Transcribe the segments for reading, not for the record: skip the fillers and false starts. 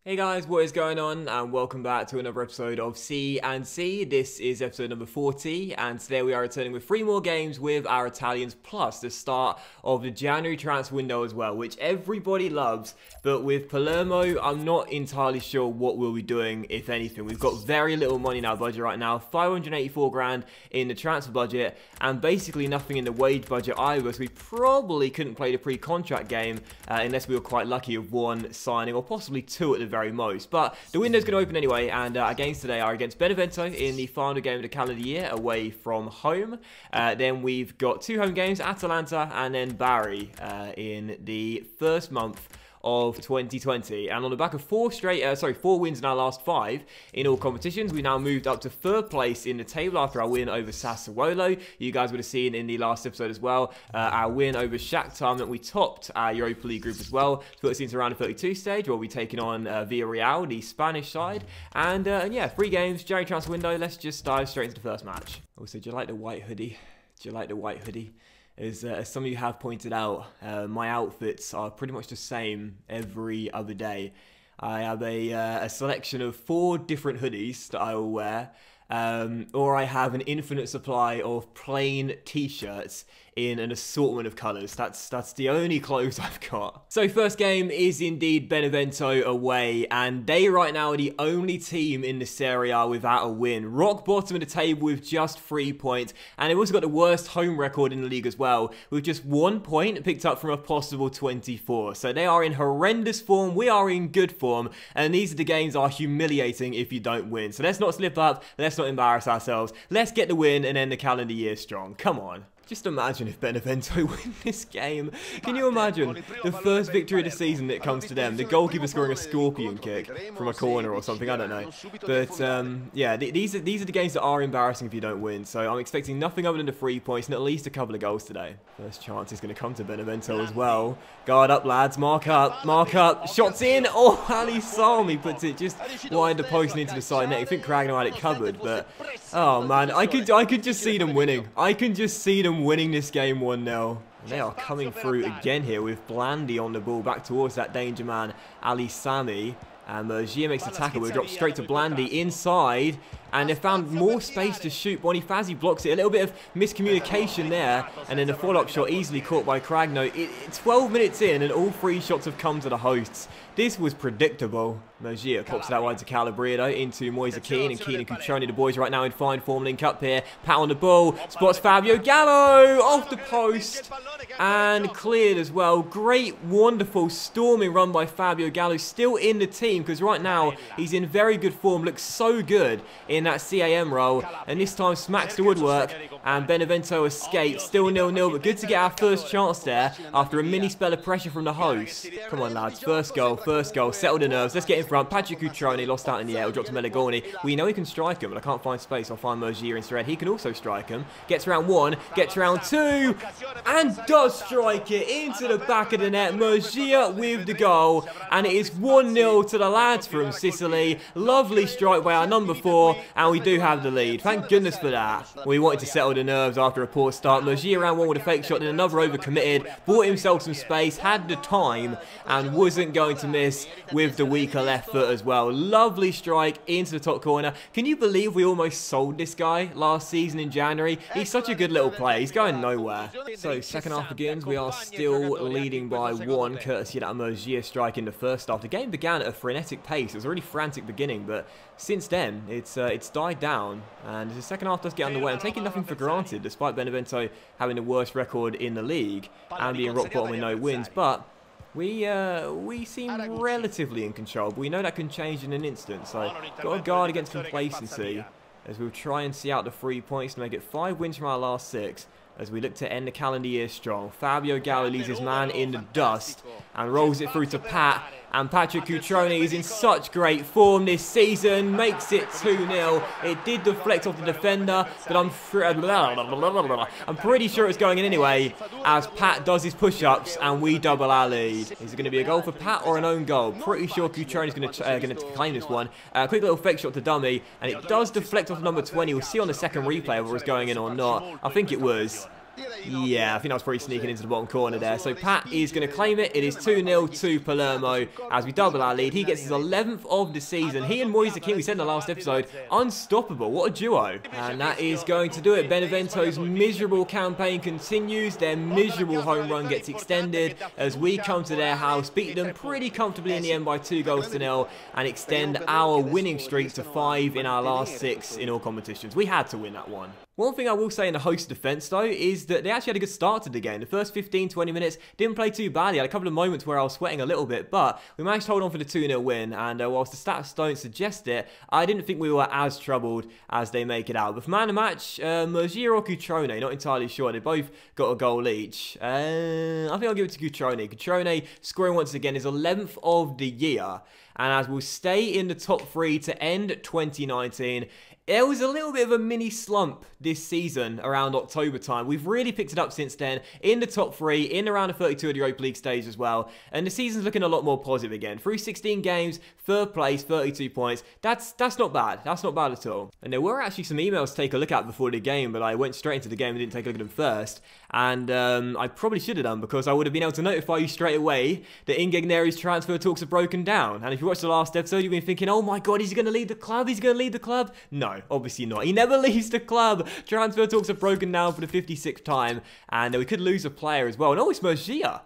Hey guys, what is going on? And welcome back to another episode of C&C. This is episode number 40, and today we are returning with 3 more games with our Italians, plus the start of the January transfer window as well, which everybody loves. But with Palermo, I'm not entirely sure what we'll be doing, if anything. We've got very little money in our budget right now, 584 grand in the transfer budget, and basically nothing in the wage budget either, so we probably couldn't play the pre-contract game unless we were quite lucky with one signing, or possibly 2 at the very most. But the window's going to open anyway, and our games today are against Benevento in the final game of the calendar year away from home. Then we've got 2 home games, Atalanta and then Bray in the first month of 2020, and on the back of 4 wins in our last 5 in all competitions, we now moved up to 3rd place in the table after our win over Sassuolo. You guys would have seen in the last episode as well our win over Shakhtar, that we topped our Europa League group as well to put us into round of 32 stage, where we'll be taking on Villarreal, the Spanish side. And yeah, 3 games, January transfer window. Let's just dive straight into the first match. Also, do you like the white hoodie? Do you like the white hoodie? As some of you have pointed out, my outfits are pretty much the same every other day. I have a selection of 4 different hoodies that I will wear, or I have an infinite supply of plain t-shirts in an assortment of colours. That's the only clothes I've got. So first game is indeed Benevento away, and they right now are the only team in the Serie A without a win. Rock bottom of the table with just 3 points, and they've also got the worst home record in the league as well, with just 1 point picked up from a possible 24. So they are in horrendous form, we are in good form, and these are the games that are humiliating if you don't win. So let's not slip up, let's not embarrass ourselves, let's get the win and end the calendar year strong. Come on. Just imagine if Benevento win this game. Can you imagine the first victory of the season that comes to them? The goalkeeper scoring a scorpion kick from a corner or something, I don't know. But yeah, these are the games that are embarrassing if you don't win. So I'm expecting nothing other than the 3 points and at least a couple of goals today. First chance is going to come to Benevento as well. Guard up, lads. Mark up. Mark up. Shots in. Oh, Ali Salmi puts it just wide the post and into the side net. I think Cragno had it covered, but oh man, I could just see them winning. I can just see them winning this game 1-0. They are coming through again here with Blandy on the ball back towards that danger man, Ali Sami. And Gia makes the tackle. We'll drop straight to Blandy inside. And they found more space to shoot. Bonifazi blocks it. A little bit of miscommunication there. And then the follow-up shot easily caught by Cragno. 12 minutes in and all 3 shots have come to the hosts. This was predictable. Mojia pops it out wide to Calabria into Moise Keane. And Keane and Cutrone, the boys right now in fine form, link up here. Pat on the ball. Spots Fabio Gallo off the post. And cleared as well. Great, wonderful, storming run by Fabio Gallo. Still in the team because right now he's in very good form. Looks so good in that CAM role, and this time smacks the woodwork, and Benevento escapes. Still 0-0, but good to get our first chance there after a mini spell of pressure from the host. Come on lads, first goal, settle the nerves, let's get in front. Patrick Cutrone lost out in the air, we'll drop to Meligoni. We know he can strike him, but I can't find space. I'll find Mojia instead. He can also strike him. Gets round 1, gets round 2, and does strike it into the back of the net. Mojia with the goal, and it is 1-0 to the lads from Sicily. Lovely strike by our number 4. And we do have the lead. Thank goodness for that. We wanted to settle the nerves after a poor start. Mojia round 1 with a fake shot, then another overcommitted. Bought himself some space, had the time, and wasn't going to miss with the weaker left foot as well. Lovely strike into the top corner. Can you believe we almost sold this guy last season in January? He's such a good little player. He's going nowhere. So second half begins. We are still leading by 1, courtesy of that Mojia strike in the first half. The game began at a frenetic pace. It was a really frantic beginning, but since then, it's died down, and the second half does get underway. I'm taking nothing for granted, despite Benevento having the worst record in the league and being rock bottom with no wins. But we seem relatively in control. But we know that can change in an instant, so got to guard against complacency as we'll try and see out the 3 points to make it 5 wins from our last 6. As we look to end the calendar year strong. Fabio Gallo leaves his man in the dust and rolls it through to Pat. And Patrick Cutrone is in such great form this season, makes it 2-0. It did deflect off the defender, but I'm pretty sure it's going in anyway, as Pat does his push-ups and we double our lead. Is it going to be a goal for Pat or an own goal? Pretty sure Cutrone is going to claim this one. Quick little fake shot to dummy, and it does deflect off number 20. We'll see on the second replay whether it's going in or not. I think it was. Yeah, I think I was probably sneaking into the bottom corner there. So Pat is going to claim it. It is 2-0 to Palermo as we double our lead. He gets his 11th of the season. He and Moise King, we said in the last episode, unstoppable. What a duo. And that is going to do it. Benevento's miserable campaign continues. Their miserable home run gets extended as we come to their house, beat them pretty comfortably in the end by 2-0 and extend our winning streak to 5 in our last 6 in all competitions. We had to win that one. One thing I will say in the host defense, though, is that they actually had a good start to the game. The first 15-20 minutes didn't play too badly. I had a couple of moments where I was sweating a little bit, but we managed to hold on for the 2-0 win. And whilst the stats don't suggest it, I didn't think we were as troubled as they make it out. But for man of the match, Mergier or Cutrone, not entirely sure. They both got a goal each. I think I'll give it to Cutrone. Cutrone scoring once again his 11th of the year. And as we'll stay in the top 3 to end 2019, there was a little bit of a mini slump this season around October time. We've really picked it up since then, in the top 3, in around the 32 of the Europa League stage as well. And the season's looking a lot more positive again. Through 16 games, 3rd place, 32 points. That's not bad. That's not bad at all. And there were actually some emails to take a look at before the game, but I went straight into the game and didn't take a look at them first. And I probably should have done, because I would have been able to notify you straight away that Ingegneri's transfer talks are broken down. And if you watched the last episode, you've been thinking, oh my god, is he going to leave the club? He's going to leave the club? No, obviously not. He never leaves the club. Transfer talks are broken down for the 56th time, and we could lose a player as well. And oh, it's Mergier.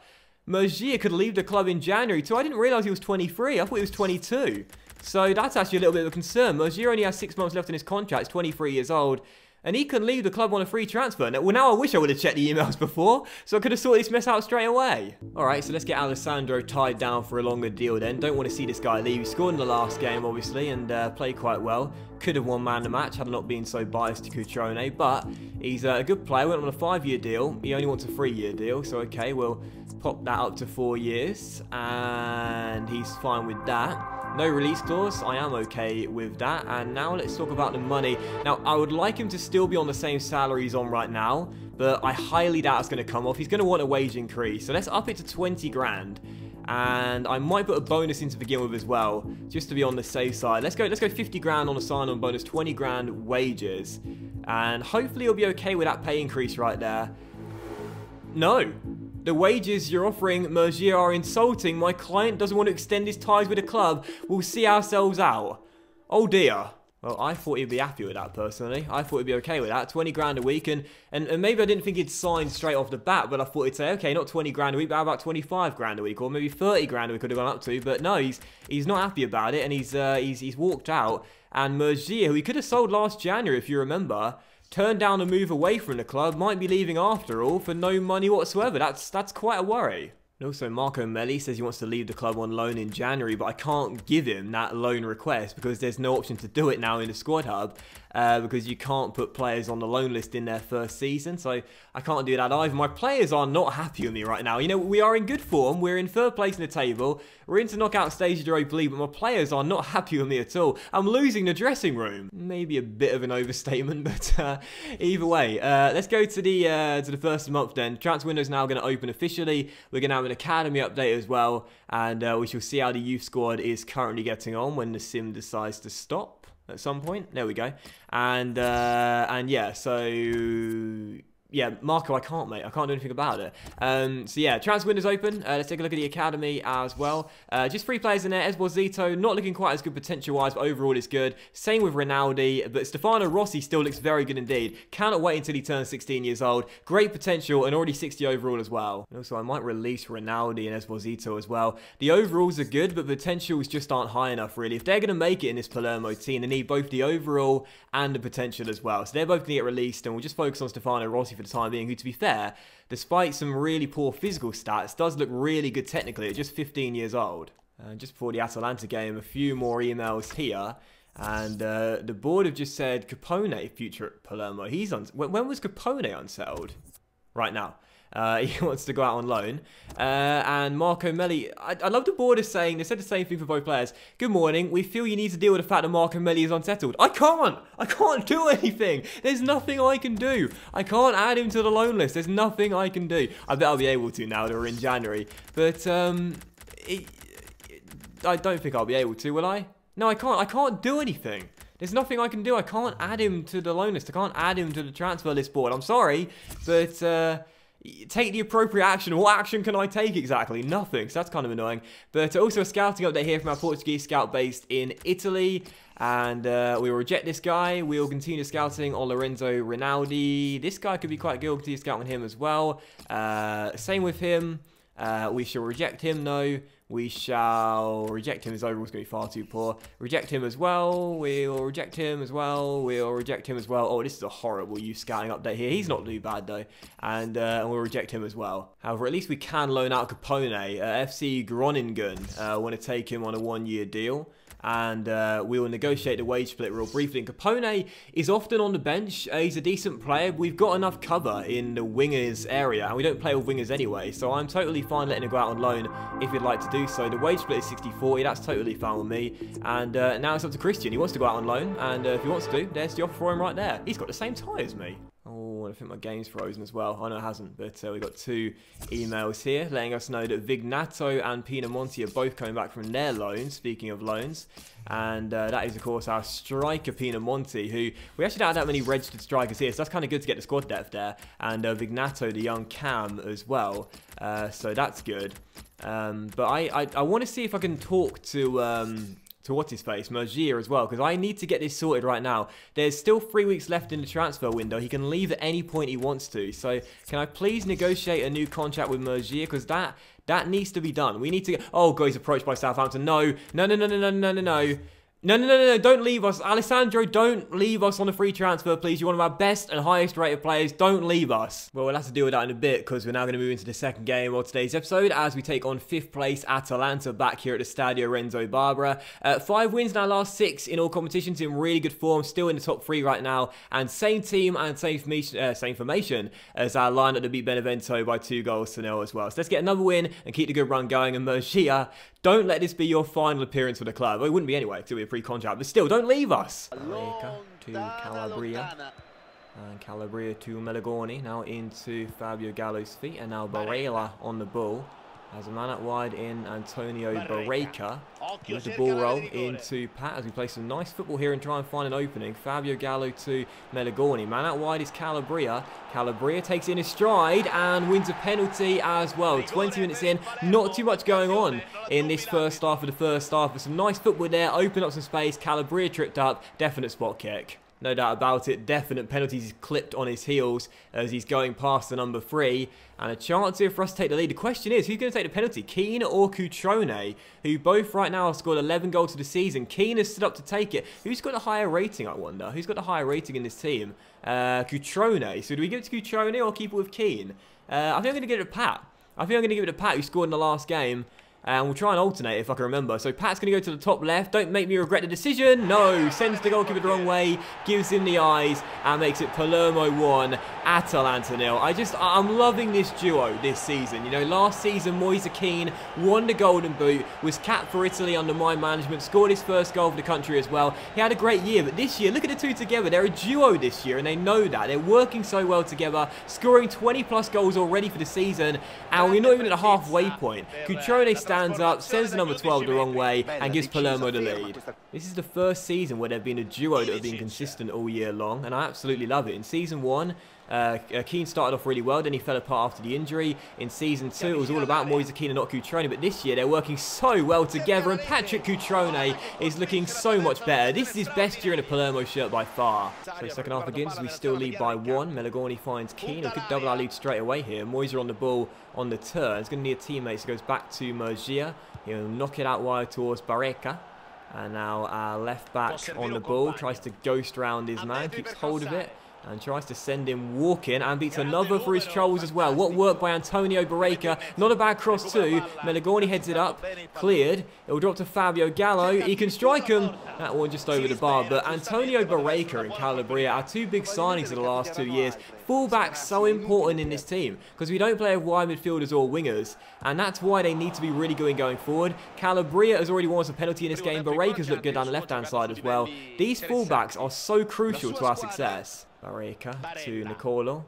Mergier could leave the club in January too. I didn't realise he was 23. I thought he was 22. So that's actually a little bit of a concern. Mergier only has 6 months left in his contract. He's 23 years old. And he can leave the club on a free transfer. Now I wish I would have checked the emails before, so I could have sorted this mess out straight away. Alright, so let's get Alessandro tied down for a longer deal then. Don't want to see this guy leave. He scored in the last game, obviously, and played quite well. Could have won man of the match had I not been so biased to Cutrone, but he's a good player. Went on a 5-year deal. He only wants a 3-year deal, so okay, we'll pop that up to 4 years, and he's fine with that. No release clause, I am okay with that. And now let's talk about the money. Now, I would like him to still be on the same salary he's on right now, but I highly doubt it's going to come off. He's going to want a wage increase, so let's up it to 20 grand. And I might put a bonus in to begin with as well, just to be on the safe side. Let's go 50 grand on a sign-on bonus, 20 grand wages. And hopefully he'll be okay with that pay increase right there. No. The wages you're offering Mergier are insulting. My client doesn't want to extend his ties with the club. We'll see ourselves out. Oh dear. Well, I thought he'd be happy with that, personally. I thought he'd be okay with that. 20 grand a week. And maybe I didn't think he'd sign straight off the bat, but I thought he'd say, okay, not 20 grand a week, but how about 25 grand a week? Or maybe 30 grand we could have gone up to. But no, he's not happy about it, and he's walked out. And Mergier, who he could have sold last January, if you remember, turned down a move away from the club, might be leaving after all for no money whatsoever. That's quite a worry. And also, Marco Melli says he wants to leave the club on loan in January, but I can't give him that loan request because there's no option to do it now in the squad hub. Because you can't put players on the loan list in their first season, so I can't do that either. My players are not happy with me right now. You know, we are in good form. We're in 3rd place in the table. We're into knockout stage of the Europa League, but my players are not happy with me at all. I'm losing the dressing room. Maybe a bit of an overstatement, but either way. Let's go to the first of the month then. Transfer window is now going to open officially. We're going to have an academy update as well, and we shall see how the youth squad is currently getting on when the sim decides to stop at some point. There we go. And yeah, so yeah, Marco, I can't, mate. I can't do anything about it. So yeah, transfer window's open. Let's take a look at the academy as well. Just 3 players in there. Esposito, not looking quite as good potential-wise, but overall it's good. Same with Rinaldi, but Stefano Rossi still looks very good indeed. Cannot wait until he turns 16 years old. Great potential and already 60 overall as well. And also, I might release Rinaldi and Esposito as well. The overalls are good, but potentials just aren't high enough, really. If they're going to make it in this Palermo team, they need both the overall and the potential as well. So they're both going to get released, and we'll just focus on Stefano Rossi for the time being, who, to be fair, despite some really poor physical stats, does look really good technically at just 15 years old. Just before the Atalanta game, a few more emails here. And the board have just said Capone, future at Palermo. He's on. When was Capone unsettled? Right now. He wants to go out on loan. And Marco Melli, I love the board is saying, they said the same thing for both players. Good morning, we feel you need to deal with the fact that Marco Melli is unsettled. I can't do anything. There's nothing I can do. I can't add him to the loan list. There's nothing I can do. I bet I'll be able to now that we're in January. But I don't think I'll be able to, will I? No, I can't do anything. There's nothing I can do. I can't add him to the loan list. I can't add him to the transfer list board. I'm sorry, but take the appropriate action. What action can I take exactly? Nothing. So that's kind of annoying. But also a scouting update here from our Portuguese scout based in Italy. And we will reject this guy. We will continue scouting on Lorenzo Rinaldi. This guy could be quite good. We'll continue scouting him as well. Same with him. We shall reject him, no. We shall reject him. His overall's going to be far too poor. Reject him as well. We'll reject him as well. We'll reject him as well. Oh, this is a horrible youth scouting update here. He's not too bad, though. And we'll reject him as well. However, at least we can loan out Capone. FC Groningen want to take him on a 1-year deal. And we will negotiate the wage split real briefly. And Capone is often on the bench. He's a decent player. We've got enough cover in the wingers area, and we don't play with wingers anyway. So I'm totally fine letting him go out on loan if he'd like to do so. The wage split is 60-40. That's totally fine with me. And now it's up to Christian. He wants to go out on loan, and if he wants to, there's the offer for him right there. He's got the same tie as me. Oh, I think my game's frozen as well. Oh, no, it hasn't. But we've got 2 emails here letting us know that Vignato and Pinamonti are both coming back from their loans, speaking of loans. And that is, of course, our striker, Pinamonti, who we actually don't have that many registered strikers here. So that's kind of good to get the squad depth there. And Vignato, the young Cam, as well. So that's good. But I want to see if I can talk to what's-his-face, Mergier as well, because I need to get this sorted right now. There's still 3 weeks left in the transfer window. He can leave at any point he wants to. So can I please negotiate a new contract with Mergier, because that needs to be done. We need to get... Oh, God, he's approached by Southampton. No. No, no, no, no, no, no, no, no. No, no, no, no, don't leave us. Alessandro, don't leave us on a free transfer, please. You're one of our best and highest rated players. Don't leave us. Well, we'll have to deal with that in a bit because we're now going to move into the second game of today's episode as we take on 5th place Atalanta back here at the Stadio Renzo Barbara. 5 wins in our last 6 in all competitions, in really good form, still in the top 3 right now. And same team and same formation as our lineup to beat Benevento by 2-0 as well. So let's get another win and keep the good run going. And Murcia, don't let this be your final appearance for the club. Well, it wouldn't be anyway, because it would be a pre-contract, but still, don't leave us. Barreca to Calabria. And Calabria to Melagorni. Now into Fabio Gallo's feet. And now Barella on the ball. Has a man out wide in Antonio Barreca. With the ball roll into Pat as we play some nice football here and try and find an opening. Fabio Gallo to Melagorni. Man out wide is Calabria. Calabria takes it in his stride and wins a penalty as well. 20 minutes in, not too much going on in this first half of the first half. But some nice football there, open up some space. Calabria tripped up, definite spot kick. No doubt about it, definite penalties. He's clipped on his heels as he's going past the number 3. And a chance here for us to take the lead. The question is, who's going to take the penalty? Keane or Cutrone, who both right now have scored 11 goals for the season. Keane has stood up to take it. Who's got a higher rating, I wonder? Who's got a higher rating in this team? Cutrone. So do we give it to Cutrone or keep it with Keane? I think I'm going to give it to Pat. I think I'm going to give it to Pat, who scored in the last game. And we'll try and alternate if I can remember. So Pat's going to go to the top left. Don't make me regret the decision. No. Sends the goalkeeper the wrong way. Gives him the eyes. And makes it Palermo 1, Atalanta 0. I'm loving this duo this season. You know, last season, Moise Keane won the Golden Boot. Was capped for Italy under my management. Scored his first goal for the country as well. He had a great year. But this year, look at the two together. They're a duo this year. And they know that. They're working so well together. Scoring 20+ goals already for the season. And we're not even at the halfway point. Cutrone stands up, sends the number 12 the wrong way, and gives Palermo the lead. This is the first season where they've been a duo that have been consistent all year long, and I absolutely love it. In Season 1, Keane started off really well, then he fell apart after the injury. In Season 2, it was all about Moise Keane and not Cutrone, but this year they're working so well together, and Patrick Cutrone is looking so much better. This is his best year in a Palermo shirt by far. So second half begins, we still lead by 1. Melagorni finds Keane, and could double our lead straight away here. Moise on the ball on the turn. He's going to need a teammate, so goes back to Mergia. He'll knock it out wide towards Barreca. And now our left back on the ball, tries to ghost round his man, keeps hold of it. And tries to send him walking and beats another for his troubles as well. What work by Antonio Barreca. Not a bad cross too. Melagorni heads it up. Cleared. It will drop to Fabio Gallo. He can strike him. That one just over the bar. But Antonio Barreca and Calabria are 2 big signings of the last 2 years. Fullbacks so important in this team because we don't play with wide midfielders or wingers. And that's why they need to be really good going forward. Calabria has already won us a penalty in this game. Barreca's looked good down the left-hand side as well. These fullbacks are so crucial to our success. Barreca to Nicolo.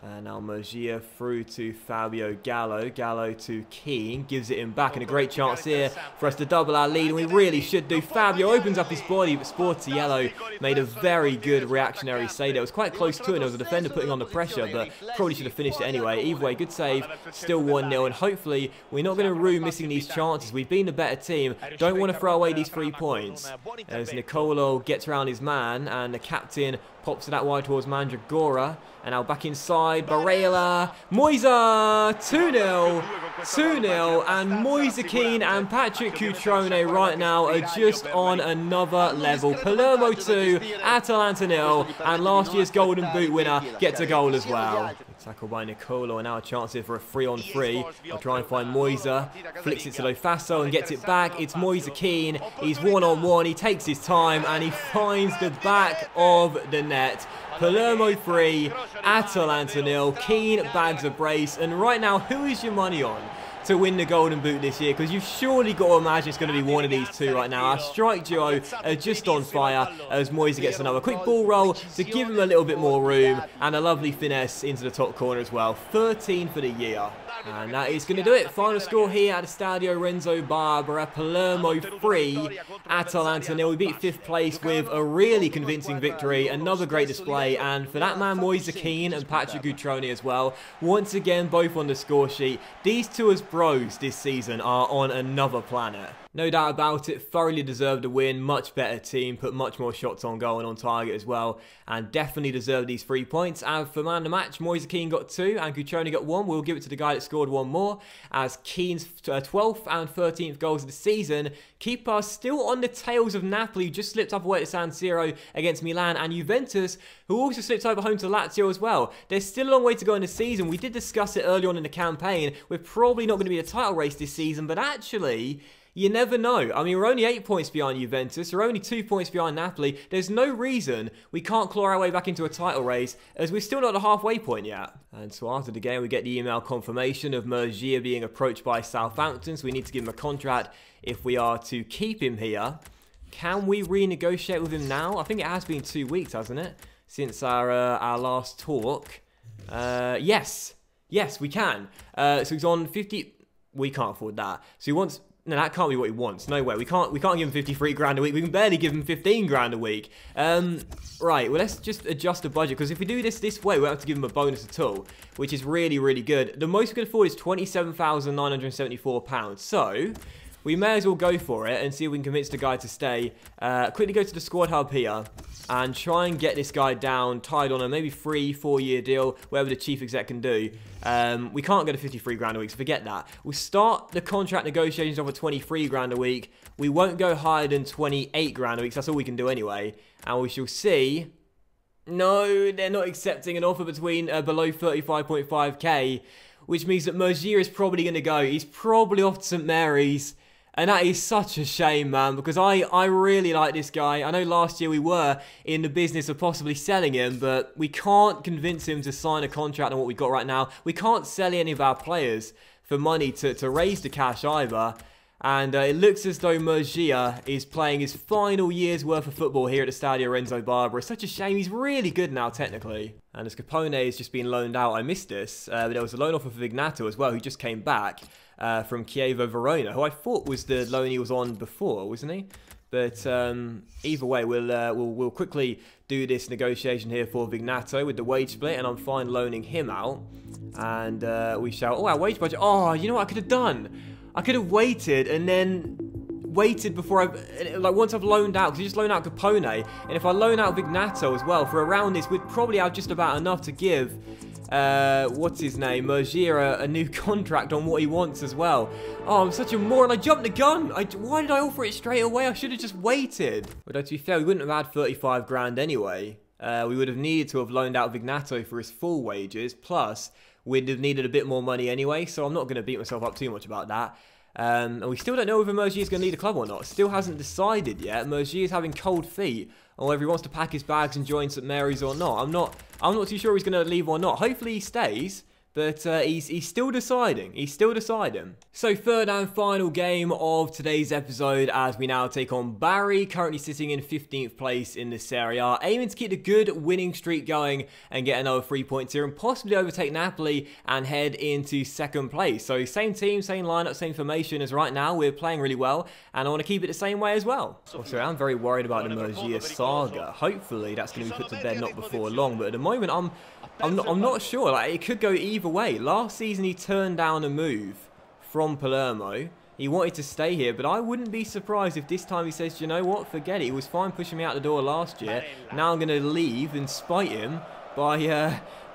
And now Murgia through to Fabio Gallo. Gallo to Keane. Gives it him back. And a great chance here for us to double our lead. And we really should do. Fabio opens up his body. But Sportiello made a very good reactionary save. It was quite close to it. There was a defender putting on the pressure. But probably should have finished it anyway. Either way, good save. Still 1-0. And hopefully we're not going to rue missing these chances. We've been the better team. Don't want to throw away these 3 points. As Nicolo gets around his man. And the captain pops it out wide towards Mandragora. And now back inside, Barella, Moisa, 2-0, 2-0, and Moise Kean and Patrick Cutrone right now are just on another level. Palermo 2, Atalanta 0, and last year's Golden Boot winner gets a goal as well. Tackled by Nicolo, and now a chance here for a 3-on-3. I'll try and find Moisa, flicks it to Lofaso and gets it back. It's Moise Kean, he's 1-on-1, he takes his time and he finds the back of the net. Palermo 3, Atalanta 0, Kean bags a brace, and right now, who is your money on to win the Golden Boot this year? Because you've surely got to imagine it's going to be one of these two right now. Our strike duo are just on fire as Moise gets another quick ball roll to give him a little bit more room, and a lovely finesse into the top corner as well. 13 for the year. And that is going to do it. Final score here at the Stadio Renzo Barbara. Palermo 3, Atalanta 0. We beat 5th place with a really convincing victory. Another great display. And for that man, Moise Kean and Patrick Cutrone as well. Once again, both on the score sheet. These two as bros this season are on another planet. No doubt about it, thoroughly deserved a win, much better team, put much more shots on goal and on target as well, and definitely deserved these 3 points. And for man of the match, Moise Kean got 2 and Cutrone got 1. We'll give it to the guy that scored 1 more, as Kean's 12th and 13th goals of the season keep us still on the tails of Napoli, who just slipped up away at San Siro against Milan, and Juventus, who also slipped over home to Lazio as well. There's still a long way to go in the season. We did discuss it early on in the campaign. We're probably not going to be a title race this season, but actually, you never know. I mean, we're only 8 points behind Juventus. We're only 2 points behind Napoli. There's no reason we can't claw our way back into a title race, as we're still not at the halfway point yet. And so after the game, we get the email confirmation of Murgia being approached by Southampton. So we need to give him a contract if we are to keep him here. Can we renegotiate with him now? I think it has been 2 weeks, hasn't it? Since our last talk. Yes, we can. So he's on 50... We can't afford that. So he wants... No, that can't be what he wants. No way. We can't give him 53 grand a week. We can barely give him 15 grand a week. Right, well, let's just adjust the budget, because if we do this way, we won't have to give him a bonus at all, which is really, really good. The most we can afford is £27,974. So we may as well go for it and see if we can convince the guy to stay. Quickly go to the squad hub here and try and get this guy down, tied on a maybe 3-4 year deal, whatever the chief exec can do. We can't go to 53 grand a week, so forget that. We'll start the contract negotiations off at 23 grand a week. We won't go higher than 28 grand a week, so that's all we can do anyway. And we shall see. No, they're not accepting an offer between below 35.5k, which means that Murgia is probably going to go. He's probably off to St Mary's. And that is such a shame, man, because I really like this guy. I know last year we were in the business of possibly selling him, but we can't convince him to sign a contract on what we've got right now. We can't sell any of our players for money to raise the cash either. And it looks as though Murgia is playing his final year's worth of football here at the Stadio Renzo Barbara. It's such a shame. He's really good now, technically. And as Capone has just been loaned out, I missed this. But there was a loan offer for Vignato as well, who just came back from Chievo Verona, who I thought was the loan he was on before, wasn't he? But either way, we'll quickly do this negotiation here for Vignato with the wage split, and I'm fine loaning him out. And we shall... Oh, our wage budget... Oh, you know what I could have done? I could have waited and then waited before once I've loaned out, because you just loan out Capone, and if I loan out Vignato as well for around this, we'd probably have just about enough to give what's his name, Murgia, a new contract on what he wants as well. Oh, I'm such a moron. I jumped the gun. Why did I offer it straight away? I should have just waited. Although, to be fair, we wouldn't have had 35 grand anyway. We would have needed to have loaned out Vignato for his full wages, plus we'd have needed a bit more money anyway, so I'm not going to beat myself up too much about that. And we still don't know whether Murgia is going to lead a club or not. Still hasn't decided yet. Murgia is having cold feet on whether he wants to pack his bags and join St Mary's or not. I'm not too sure he's going to leave or not. Hopefully he stays, But he's still deciding. He's still deciding. So third and final game of today's episode as we now take on Bray, currently sitting in 15th place in this Serie A, aiming to keep the good winning streak going and get another 3 points here and possibly overtake Napoli and head into second place. So same team, same lineup, same formation as right now. We're playing really well and I want to keep it the same way as well. Also, I'm very worried about the Murgia saga. Hopefully that's going to be put to bed not before long, but at the moment I'm not sure. Like, it could go either way. Last season he turned down a move from Palermo. He wanted to stay here, but I wouldn't be surprised if this time he says, you know what, forget it. He was fine pushing me out the door last year. Now I'm going to leave and spite him by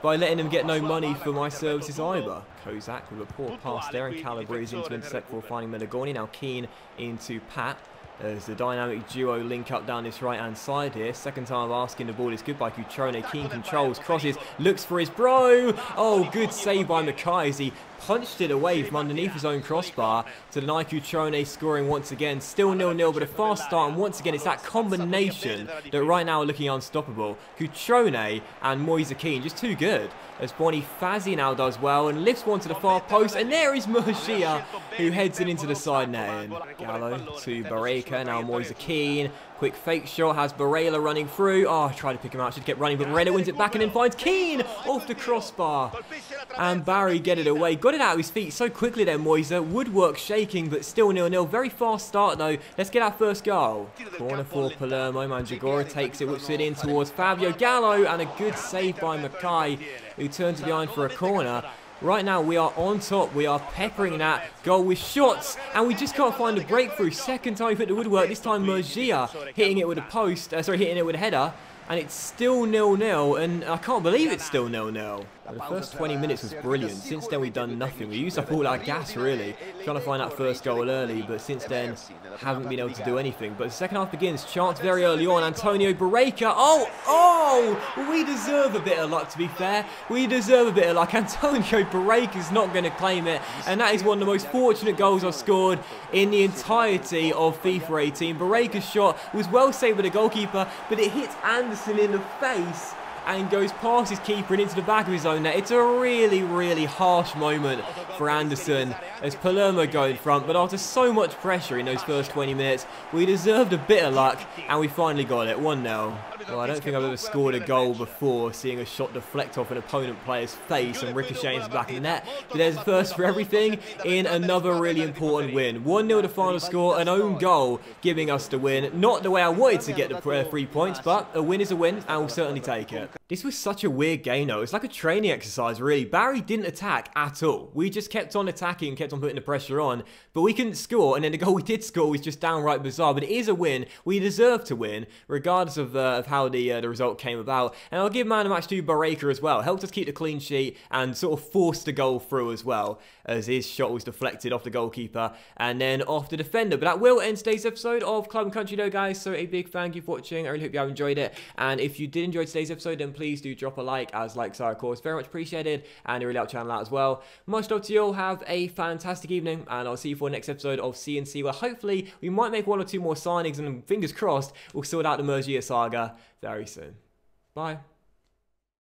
letting him get no money for my services either. Kozak with a poor pass there, and Calabrese into intercept for finding Menegoni. Now Keane into Pat. There's the dynamic duo link up down this right-hand side here. Second time asking, the ball is good by Cutrone. Keane controls, crosses, looks for his bro. Oh, good save by Mackay as he punched it away from underneath his own crossbar to deny Cutrone scoring once again. Still 0-0, but a fast start, and once again it's that combination that right now are looking unstoppable. Cutrone and Moise Keane, just too good. As Bonifazi now does well and lifts one to the far post, and there is Murgia who heads it into the side netting. Gallo to Barreca, now Moise Keane. Quick fake shot, has Barella running through. Oh, I tried to pick him out, should get running, but Barella wins it back and then finds Keane off the crossbar. And Barry get it away. Got it out of his feet so quickly there, Moise. Woodwork shaking, but still 0-0. Very fast start though. Let's get our first goal. Corner for Palermo. Mandragora takes it, whips it in towards Fabio Gallo, and a good save by Mackay, who turns behind for a corner. Right now, we are on top. We are peppering that goal with shots, and we just can't find a breakthrough. Second time we put the woodwork. This time, Murgia hitting it with a post. Hitting it with a header. And it's still 0-0, and I can't believe it's still 0-0. The first 20 minutes was brilliant. Since then, we've done nothing. We used up all our gas, really, trying to find that first goal early, but since then, haven't been able to do anything. But the second half begins. Chance very early on. Antonio Barreca. Oh, we deserve a bit of luck, to be fair. We deserve a bit of luck. Antonio Barreca's not going to claim it, and that is one of the most fortunate goals I've scored in the entirety of FIFA 18. Barreca's shot was well saved by the goalkeeper, but it hits Anderson in the face and goes past his keeper and into the back of his own net. It's a really, really harsh moment for Anderson as Palermo go in front, but after so much pressure in those first 20 minutes, we deserved a bit of luck, and we finally got it, 1-0. Well, I don't think I've ever scored a goal before, seeing a shot deflect off an opponent player's face and ricochet into the back of the net. But there's a first for everything in another really important win. 1-0 the final score, an own goal giving us the win. Not the way I wanted to get the 3 points, but a win is a win, and we'll certainly take it. This was such a weird game though. It's like a training exercise, really. Barry didn't attack at all. We just kept on attacking, kept on putting the pressure on, but we couldn't score, and then the goal we did score was just downright bizarre. But it is a win. We deserve to win, regardless of how the result came about. And I'll give man of the match to Barreca as well. Helped us keep the clean sheet and sort of forced the goal through as well, as his shot was deflected off the goalkeeper and then off the defender. But that will end today's episode of Club and Country though, guys. So a big thank you for watching. I really hope you have enjoyed it. And if you did enjoy today's episode, then please do drop a like, as likes are of course very much appreciated, and it really helps the channel out as well. Much love to you all. Have a fantastic evening, and I'll see you for the next episode of C&C, where hopefully we might make 1 or 2 more signings, and fingers crossed we'll sort out the Murgia saga very soon. Bye.